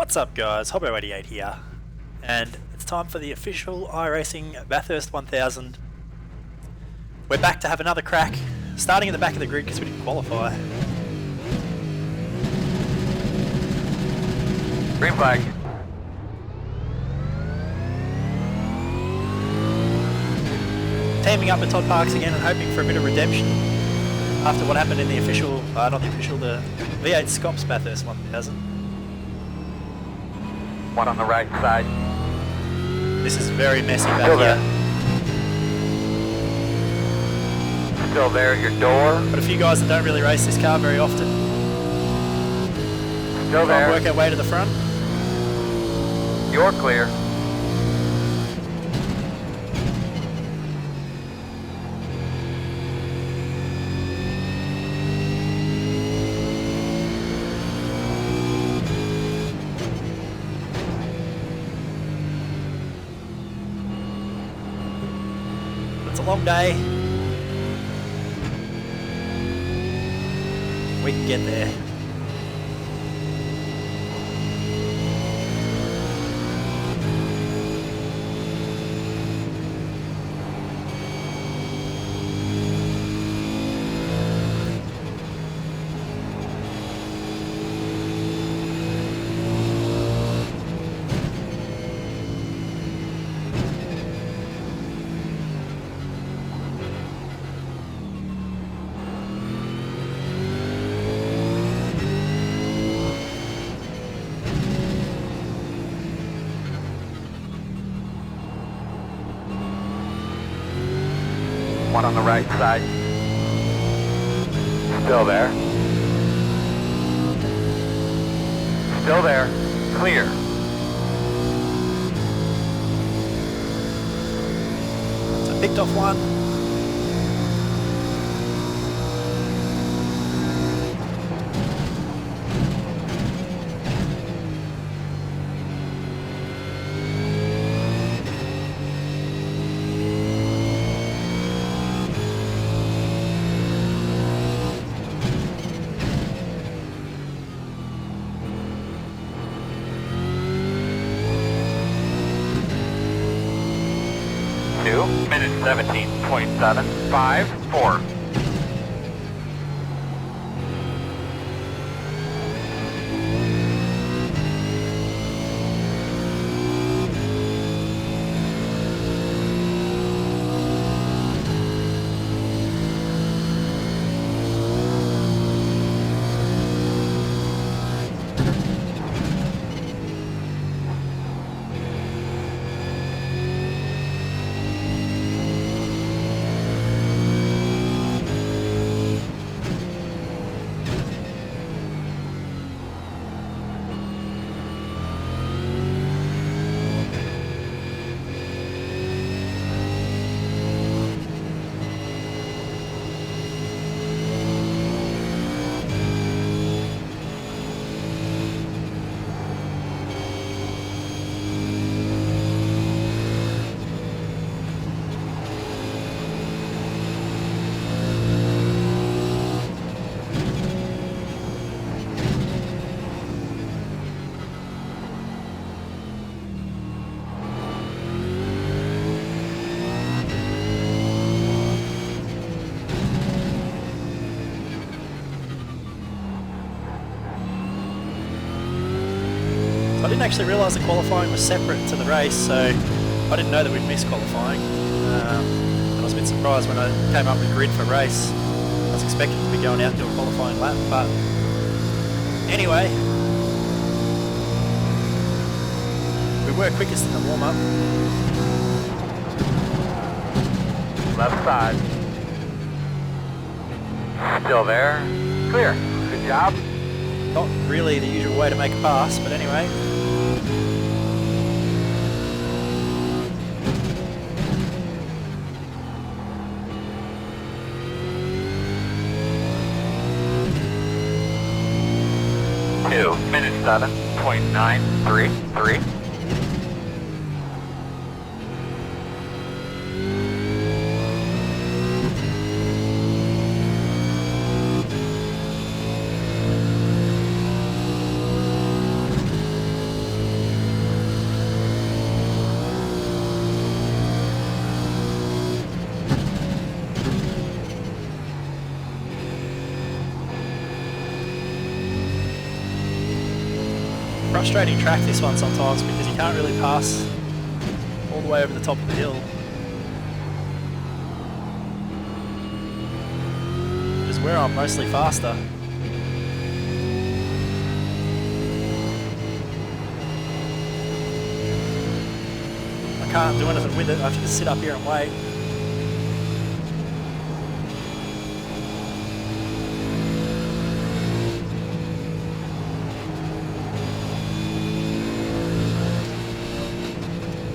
What's up guys, Hobbo88 here, and it's time for the official iRacing Bathurst 1000. We're back to have another crack, starting at the back of the grid because we didn't qualify. Green flag. Teaming up with Todd Parkes again and hoping for a bit of redemption after what happened in the official, the V8SCOPS Bathurst 1000. One on the right side. This is very messy back Still here. There. Still there at your door. But a few guys that don't really race this car very often. Still there. Work our way to the front. You're clear. It's a long day. We can get there. One on the right side. Still there. Still there. Clear. So picked off one. Minute 17.754. I didn't actually realise the qualifying was separate to the race, so I didn't know that we'd missed qualifying. And I was a bit surprised when I came up with grid for race. I was expecting to be going out and do a qualifying lap, but anyway, we were quickest in the warm-up. Left side. Still there. Clear. Good job. Not really the usual way to make a pass, but anyway. Minute 7.933. frustrating track, this one, sometimes, because you can't really pass all the way over the top of the hill. Which is where I'm mostly faster. I can't do anything with it, I have to just sit up here and wait.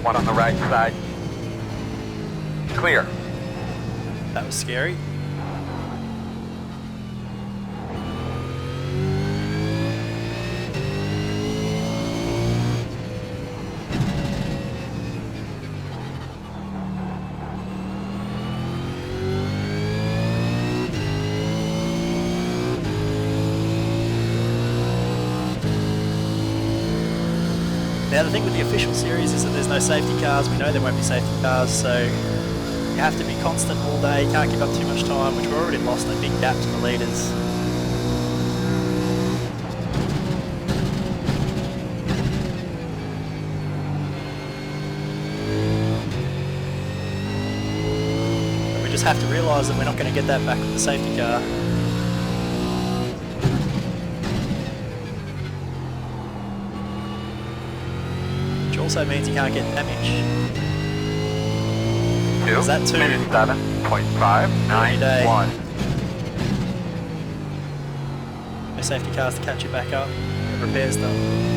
One on the right side. Clear. That was scary. Now the thing with the official series is that there's no safety cars. We know there won't be safety cars, so you have to be constant all day, you can't give up too much time, which we're already lost a big gap to the leaders. And we just have to realise that we're not going to get that back with the safety car. Also means you can't get damage. 2 Is that 2? minutes 7.591. No safety cars to catch you back up. Get repairs done.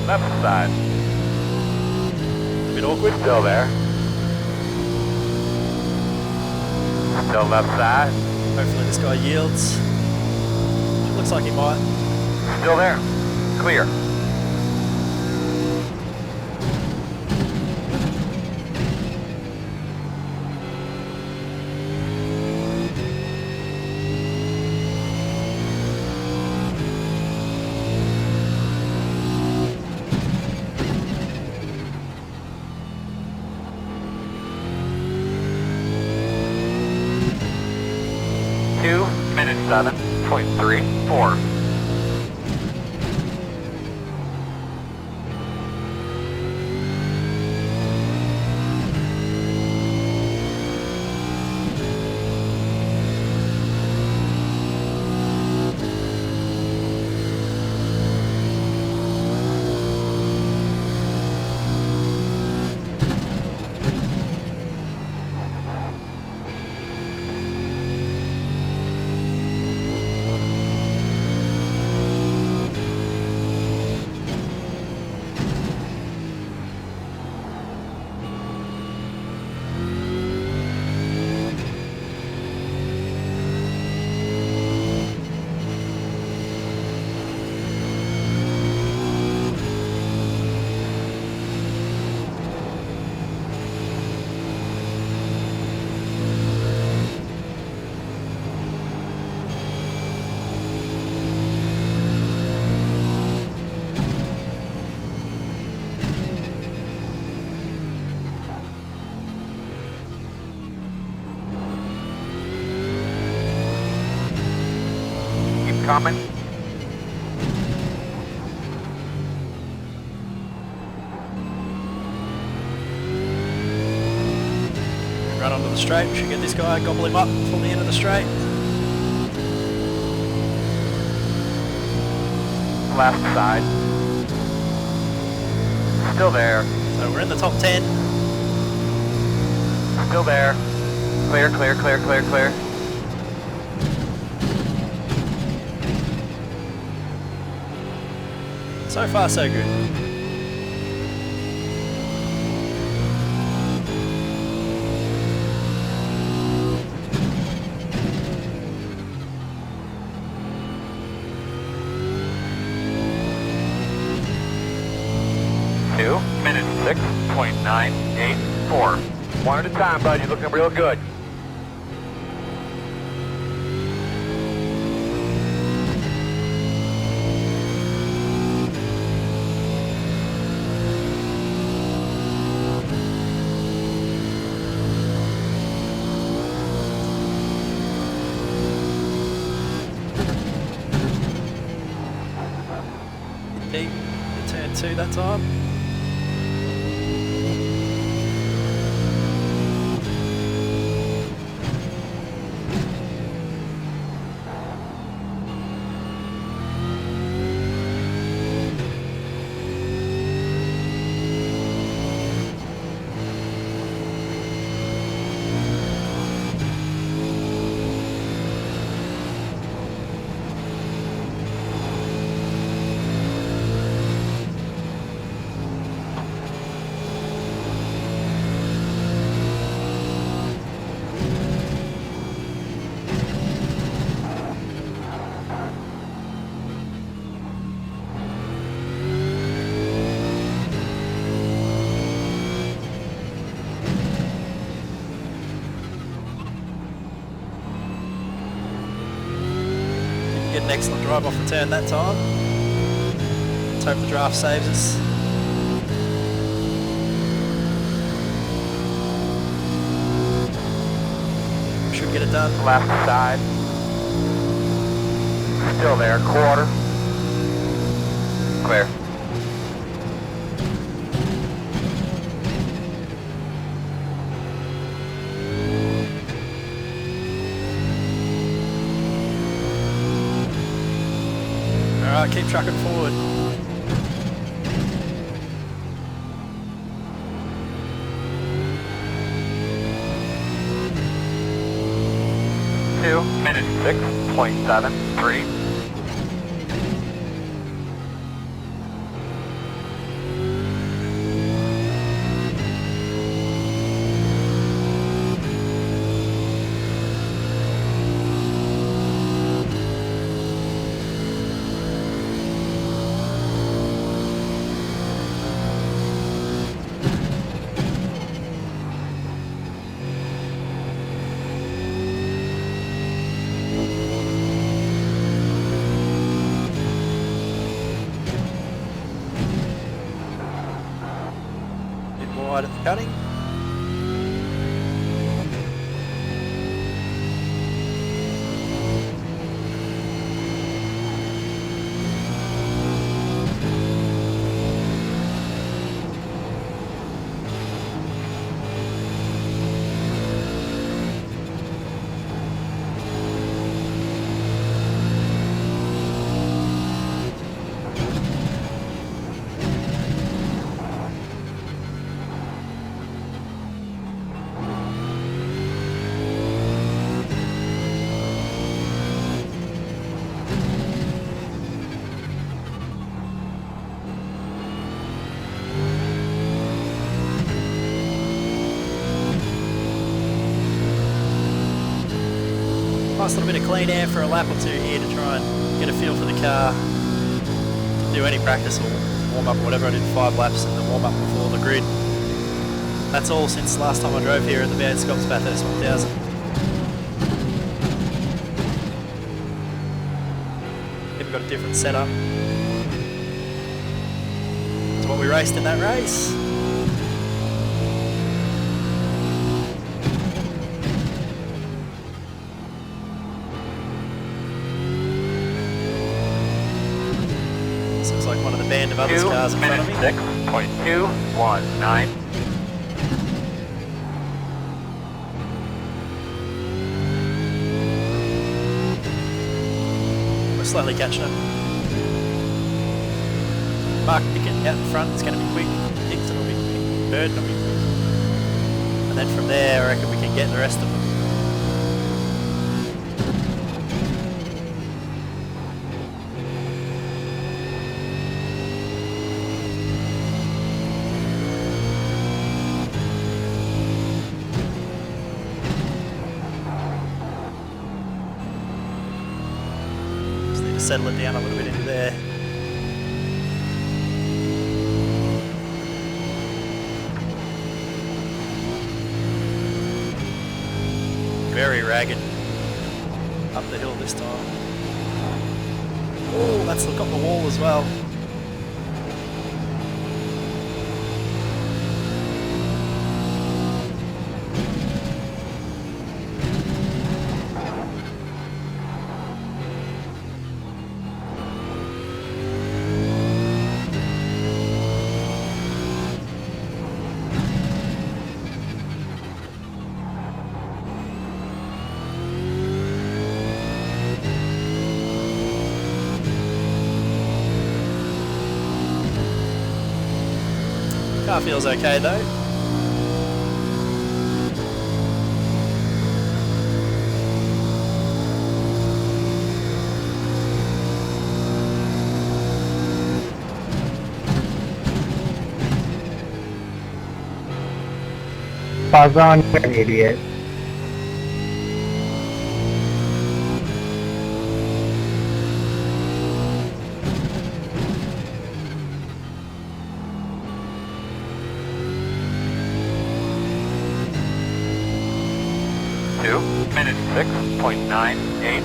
Left side. A bit awkward. Still there. Still left side. Hopefully this guy yields. It looks like he might. Still there. Clear. Minute 7.34. coming. Run onto the straight, we should get this guy, gobble him up before the end of the straight. Left side. Still there. So we're in the top 10. Still there. Clear, clear, clear, clear, clear. So far so good. Minute 6.984. One at a time, bud. You're looking real good. Deep, turn 2 that time. Get an excellent drive off the turn that time. Let's hope the draft saves us. Should get it done. Left side. Still there. Quarter. Clear. Alright, keep trucking forward. Minute 6.73. Wide at the cutting. Nice little bit of clean air for a lap or two here to try and get a feel for the car. Didn't do any practice or warm up or whatever. I did 5 laps in the warm up before the grid. That's all since last time I drove here at the V8SCOPS Bathurst 1000. We've got a different setup to what we raced in that race. cars in front of me. 6.219. We're slowly catching up. Mark Pickett out in front is going to be quick. Dixon will be quick. Burton will be quick. And then from there, I reckon we can get the rest of them. Just need to settle it down a little bit into there. Very ragged up the hill this time. Oh, that's got the wall as well. Car feels okay though. Buzz on, you idiot. Minute 6.98.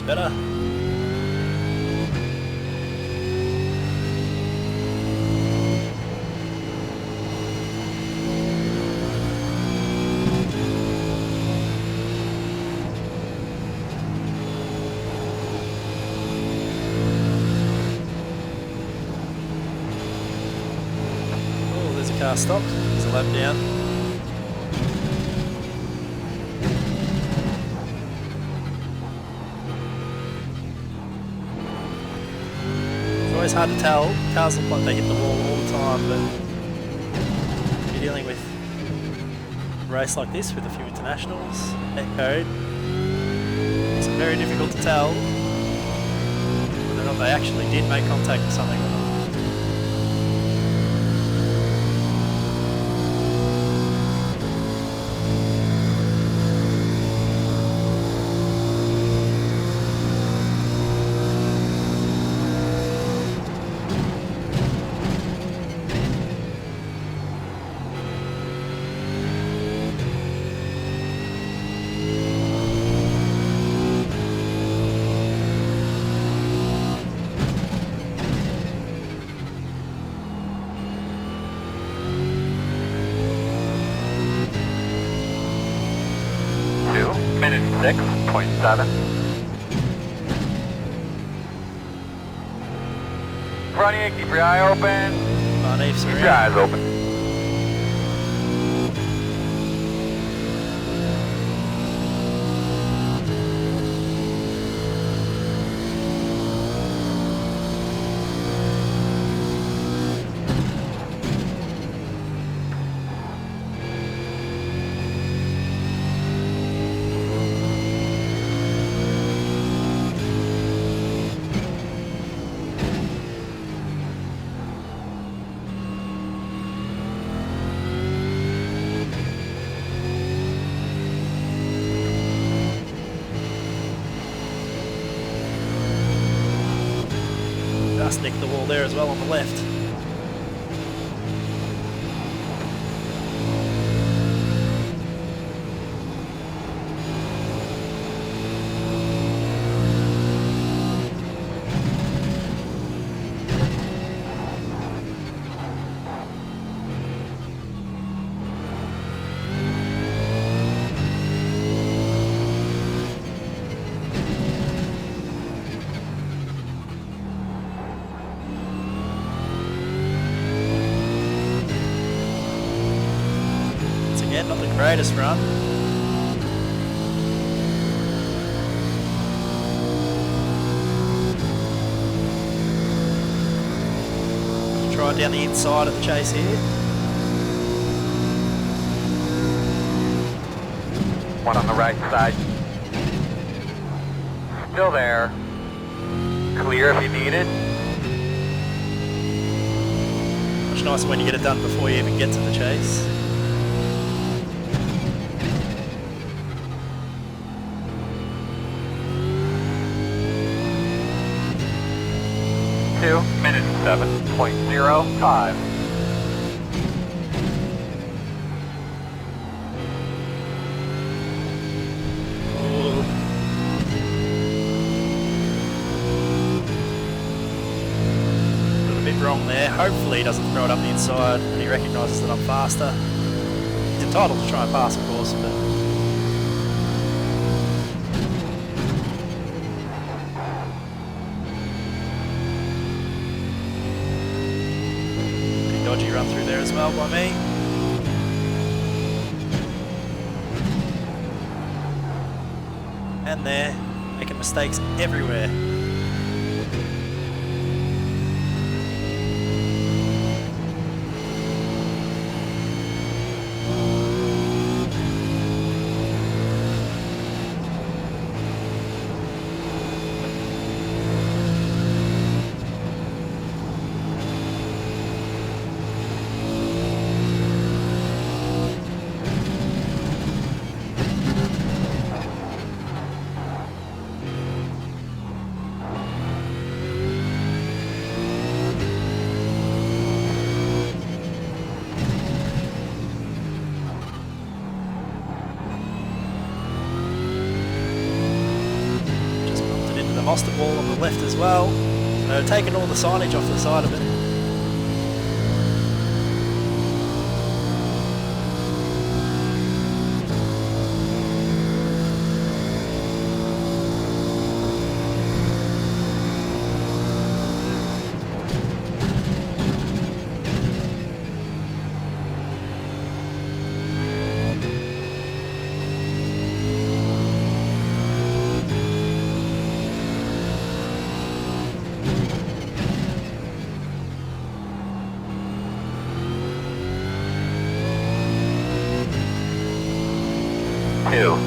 Better. Oh, there's a car stopped. There's a lap down. It's hard to tell. Cars look like they hit the wall all the time, but if you're dealing with a race like this with a few internationals, net code, it's very difficult to tell whether or not they actually did make contact with something or not. Minute 6.7. Front of you, keep your eye open. Keep your eyes open. Just nicked the wall there as well on the left. Not the greatest run. Try it down the inside of the chase here. One on the right side. Still there. Clear if you need it. Much nicer when you get it done before you even get to the chase. 2 minutes 7.05. A bit wrong there. Hopefully he doesn't throw it up the inside and he recognises that I'm faster. He's entitled to try and pass, of course, but dodgy run through there as well by me. And there, making mistakes everywhere. Monster ball on the left as well. So taking all the signage off the side of it.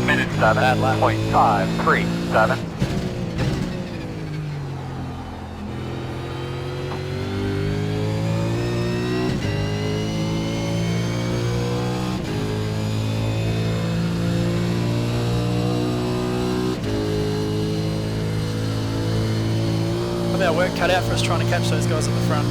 Minutes 7.537. Got our work cut out for us trying to catch those guys at the front.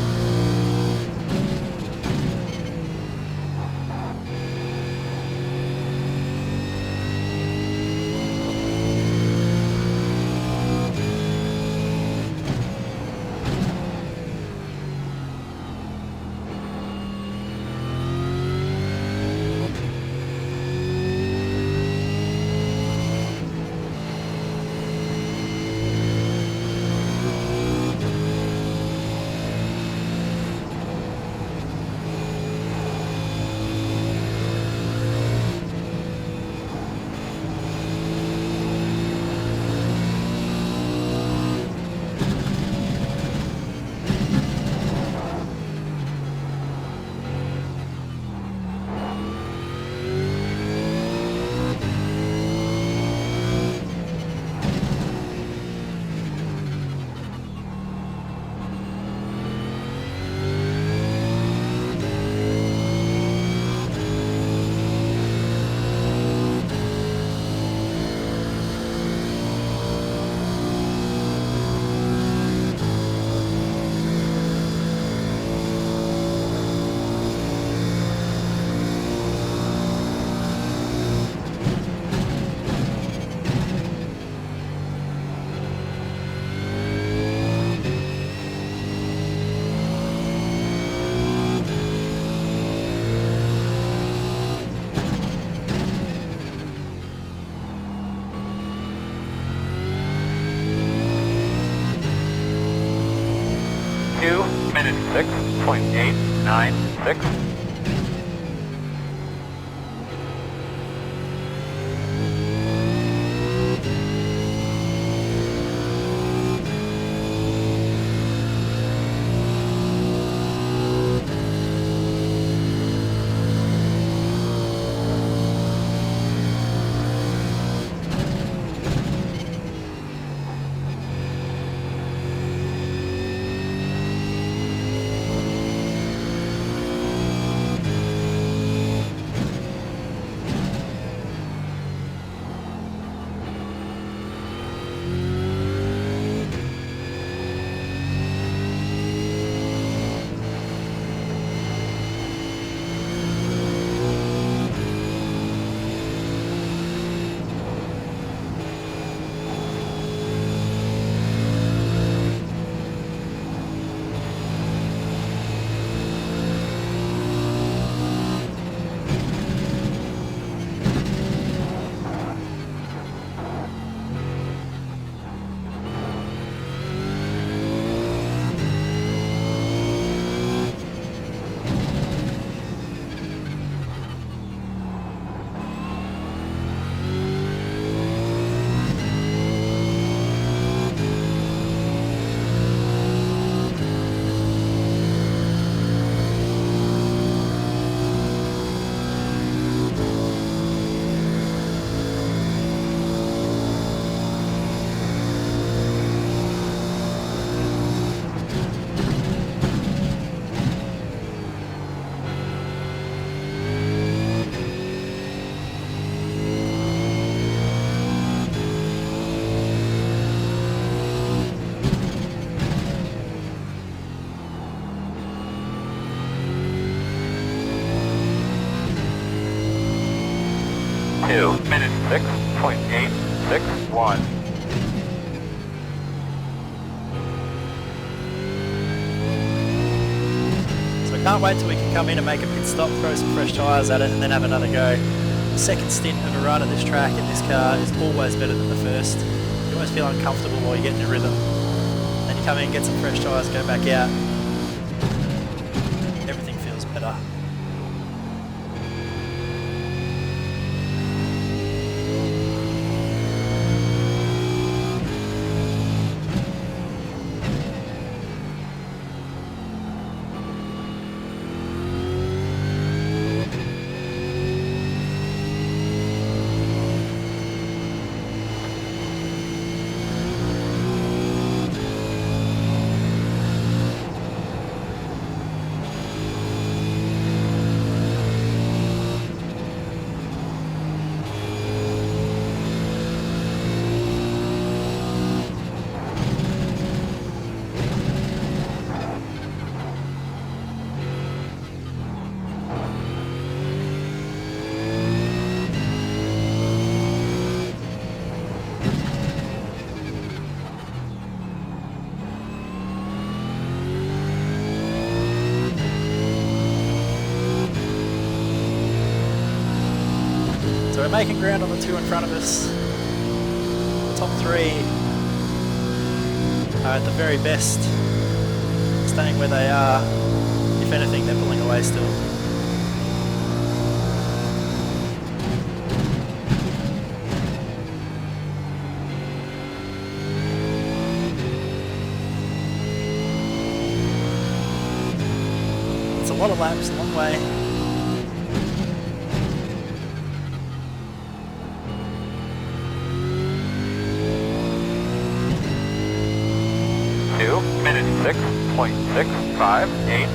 minute 6.896. Minute 6.861. So I can't wait till we can come in and make a pit stop, throw some fresh tyres at it, and then have another go. The second stint of a run at this track in this car is always better than the first. You always feel uncomfortable while you get in a rhythm. Then you come in, get some fresh tyres, go back out. Everything feels better. So we're making ground on the two in front of us. The top three are at the very best, staying where they are. If anything, they're pulling away still. It's a lot of laps, a long way. 2 minute 6.658.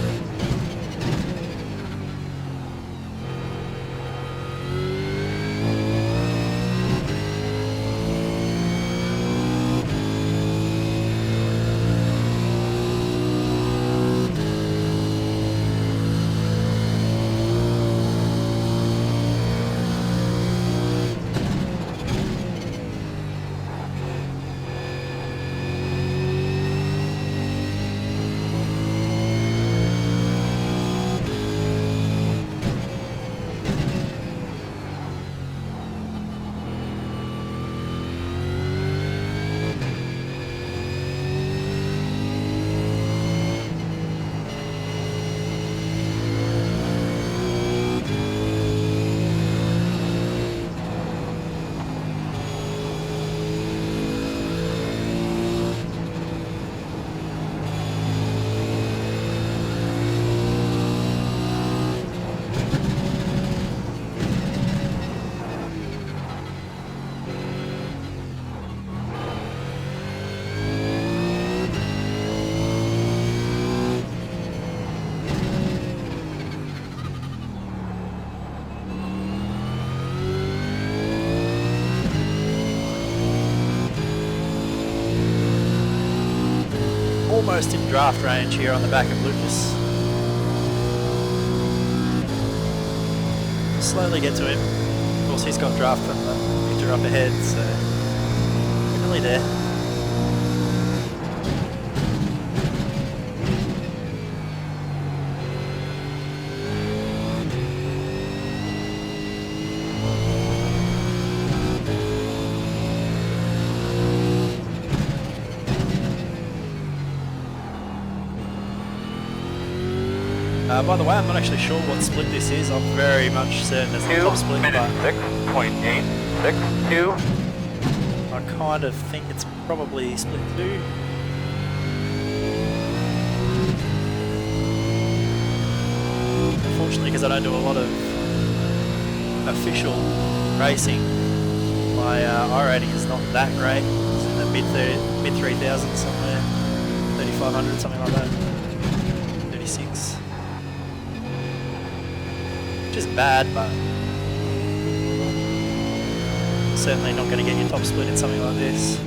almost in draft range here on the back of Lucas. Slowly get to him. Of course, he's got draft from the picture up ahead, so we're nearly there. By the way, I'm not actually sure what split this is. I'm very much certain it's the top split, but 6.862. I kind of think it's probably split 2. Unfortunately, because I don't do a lot of official racing, my iRating is not that great. It's in the mid 3000s somewhere, 3500, something like that, 36. Which is bad, but certainly not going to get your top split in something like this.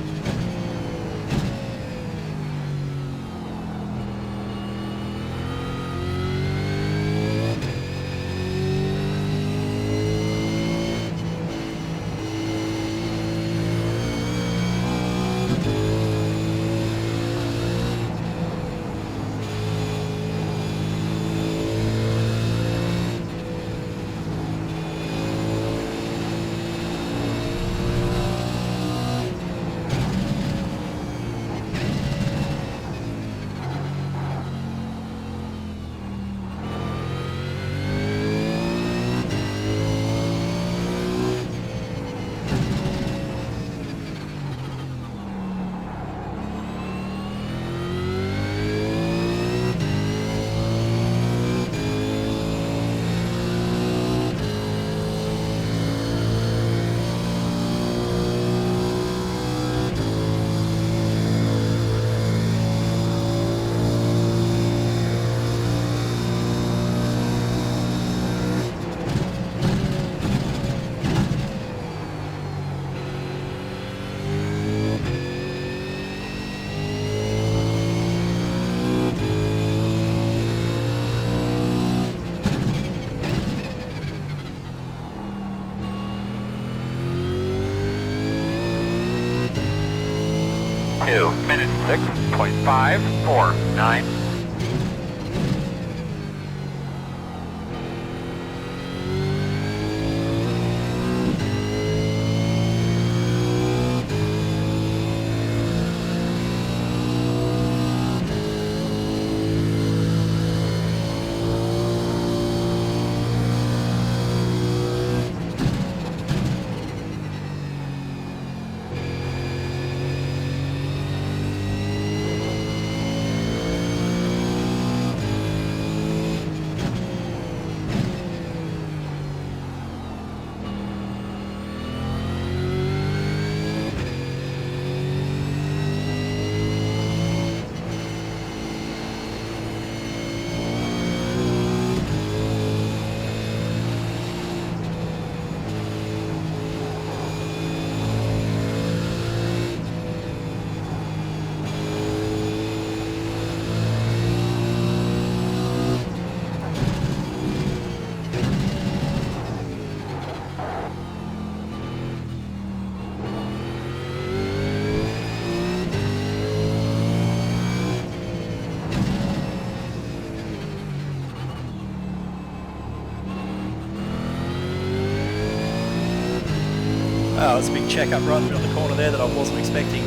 Minute 6.549. Oh, there's a big check up right through on the corner there that I wasn't expecting.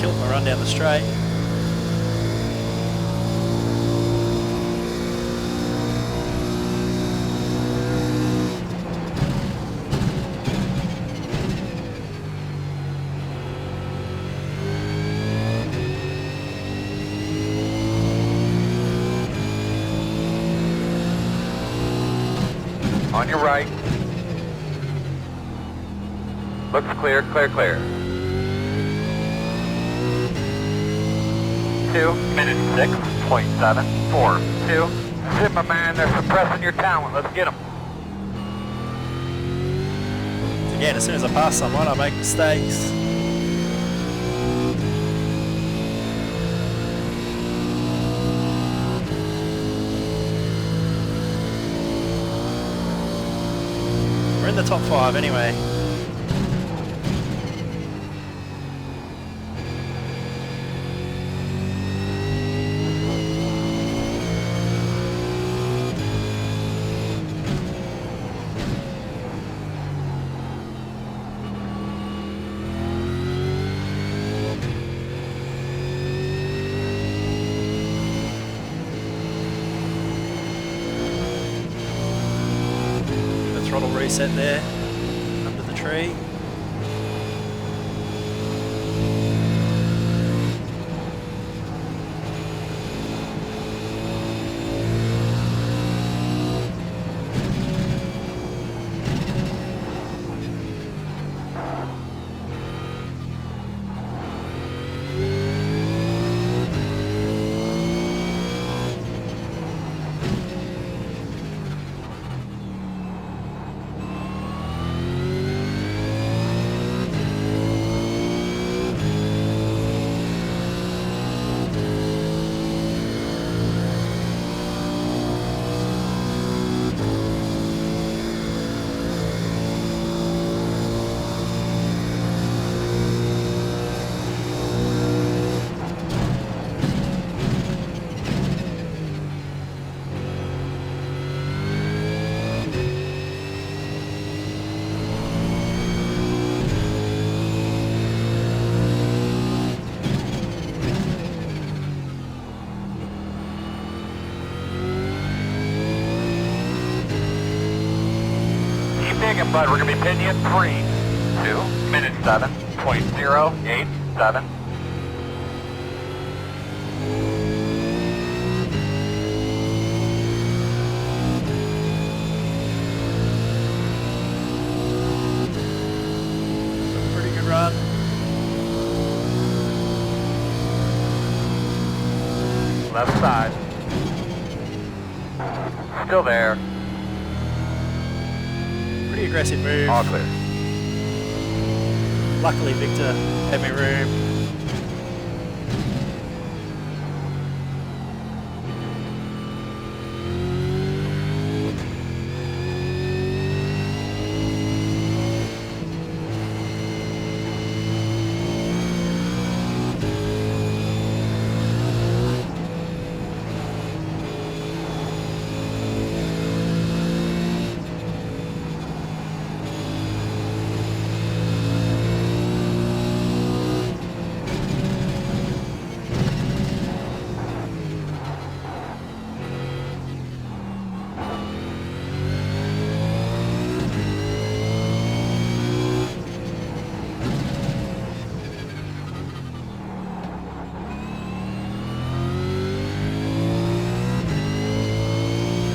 Killed my run down the straight. On your right. Looks clear, clear, clear. 2 minutes 6.742. Shit, my man, they're suppressing your talent. Let's get them. Again, as soon as I pass someone, I make mistakes. We're in the top 5 anyway. Throttle reset there under the tree. But we're going to be pitting you at 3, 2, minute 7.087. Pretty good run. Left side. Still there. Pretty aggressive move. All clear. Luckily Victor had me room.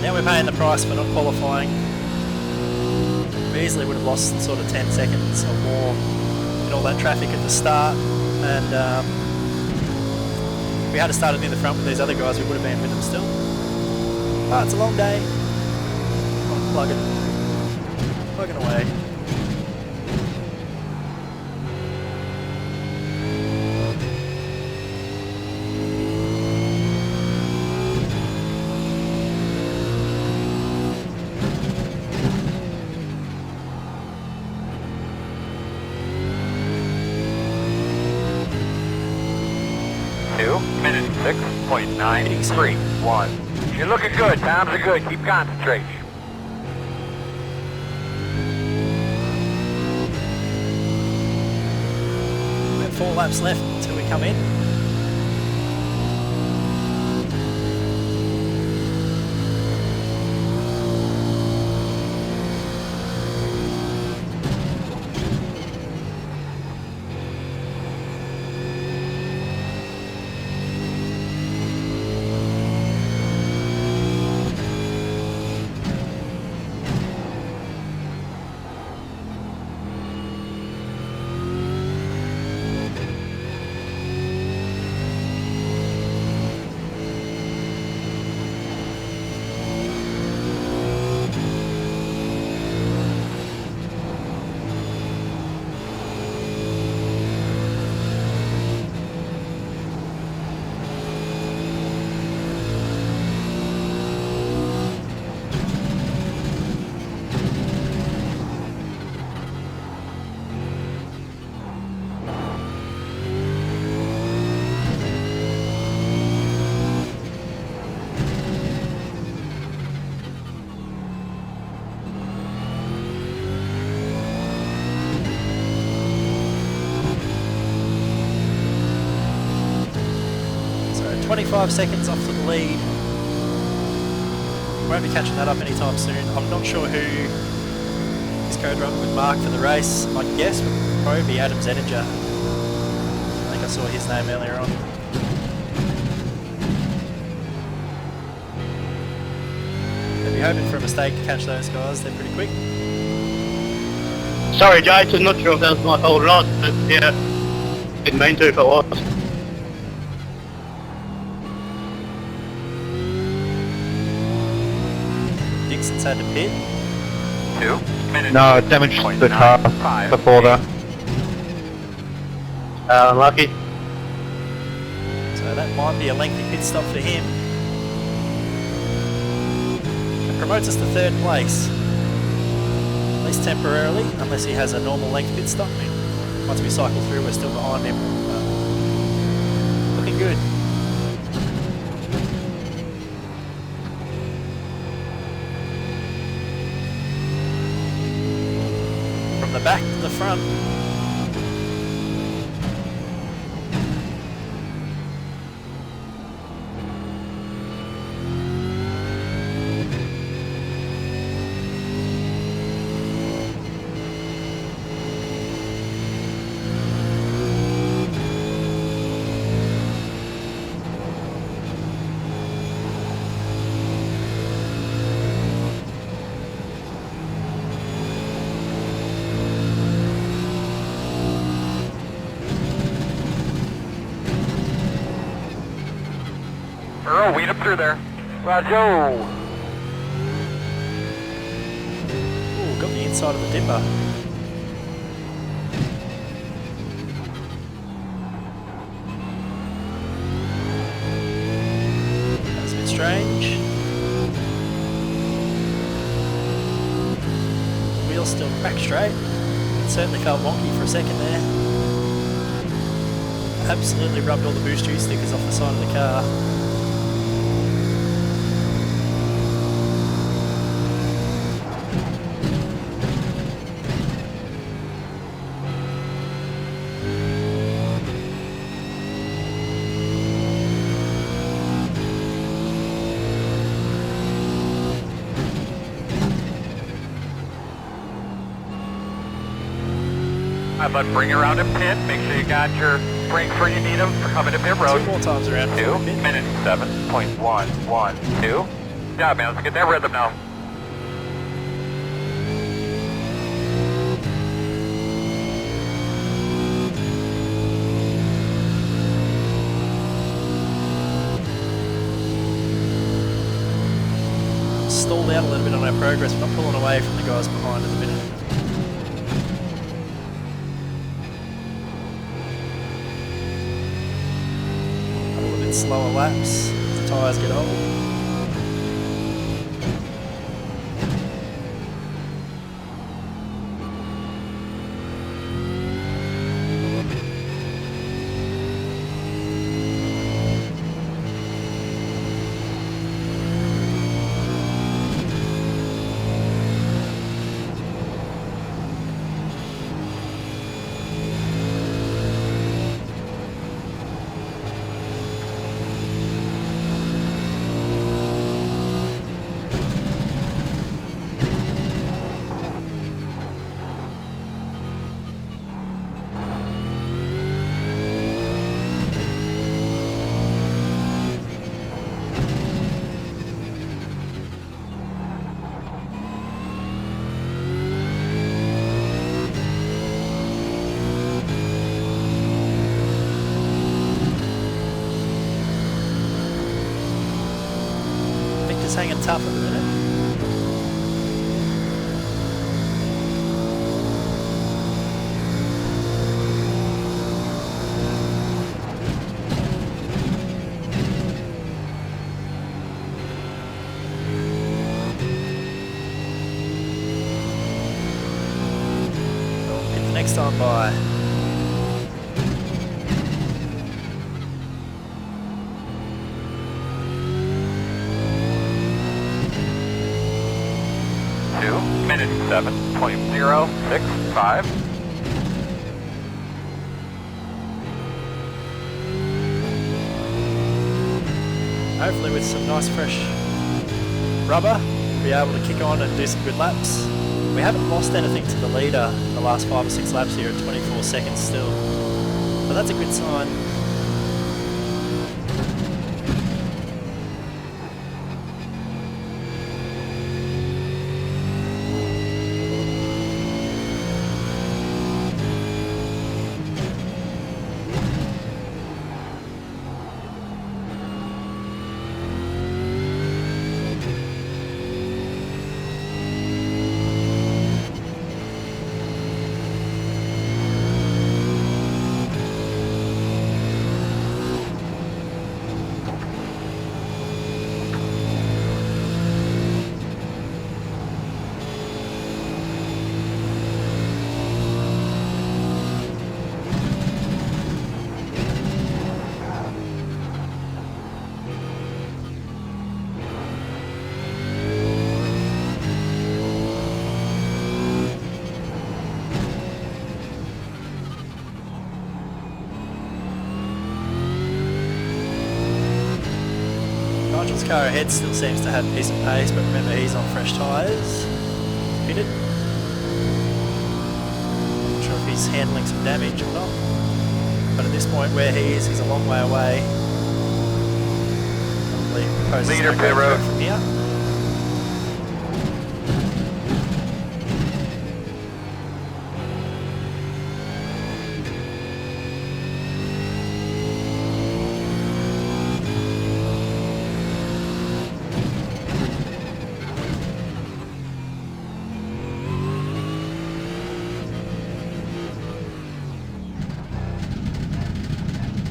Now we're paying the price for not qualifying. We easily would have lost sort of 10 seconds or more in all that traffic at the start, and if we had started in the front with these other guys, we would have been with them still. Oh, it's a long day. I'm plugging away. Minute 6.931. You're looking good. Times are good. Keep concentrating. We have 4 laps left until we come in. 25 seconds off to the lead. Won't be catching that up anytime soon. I'm not sure who his co-driver would mark for the race. My guess would probably be Adam Zettinger. I think I saw his name earlier on. They'll be hoping for a mistake to catch those guys. They're pretty quick. Sorry, Jason, not sure if that was my fault or not, but yeah, didn't mean to if it was. Dixon's had to pit. 2 minutes. No, it damaged the car before that. Unlucky. So that might be a lengthy pit stop for him. It promotes us to 3rd place. At least temporarily, unless he has a normal length pit stop. Once we cycle through, we're still behind him. Looking good. From the back to the front. Earl, weed up through there. Roger. Ooh, got the inside of the dipper. That's a bit strange. Wheels still crack straight. It certainly felt wonky for a second there. Absolutely rubbed all the boost juice stickers off the side of the car. But bring around and pit. Make sure you got your brakes where you need them for coming to pit road. 2 more times around. 2 minutes 7.112. Yeah, man, let's get that rhythm now. Stalled out a little bit on our progress. We're not pulling away from the guys behind at the minute. Slower laps as the tyres get old. Hanging tough at the minute. We'll get the next time by. Minute 7.065. hopefully with some nice fresh rubber, we'll be able to kick on and do some good laps. We haven't lost anything to the leader in the last 5 or 6 laps here at 24 seconds still, so that's a good sign. Nigel's car ahead still seems to have decent pace, but remember he's on fresh tyres. Pitted. Not sure if he's handling some damage or not. But at this point where he is, he's a long way away. Probably poses Leader no pit great road threat from here.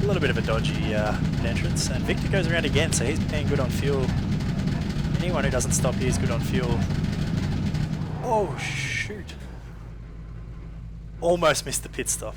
A little bit of a dodgy entrance, and Victor goes around again, so he's being good on fuel. Anyone who doesn't stop here is good on fuel. Oh shoot! Almost missed the pit stop.